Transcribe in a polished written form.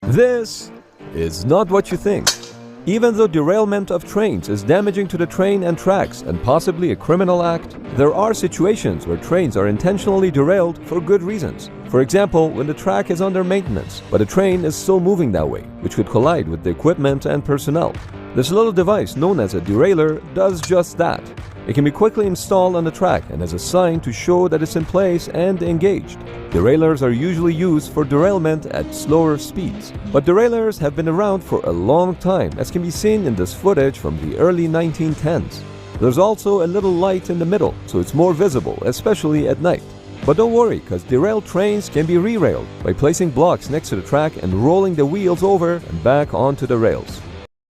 This is not what you think. Even though derailment of trains is damaging to the train and tracks and possibly a criminal act, there are situations where trains are intentionally derailed for good reasons. For example, when the track is under maintenance, but a train is still moving that way, which could collide with the equipment and personnel. This little device known as a derailleur does just that. It can be quickly installed on the track and has a sign to show that it's in place and engaged. Derailleurs are usually used for derailment at slower speeds, but derailleurs have been around for a long time, as can be seen in this footage from the early 1910s. There's also a little light in the middle, so it's more visible, especially at night. But don't worry, because derailed trains can be re-railed by placing blocks next to the track and rolling the wheels over and back onto the rails.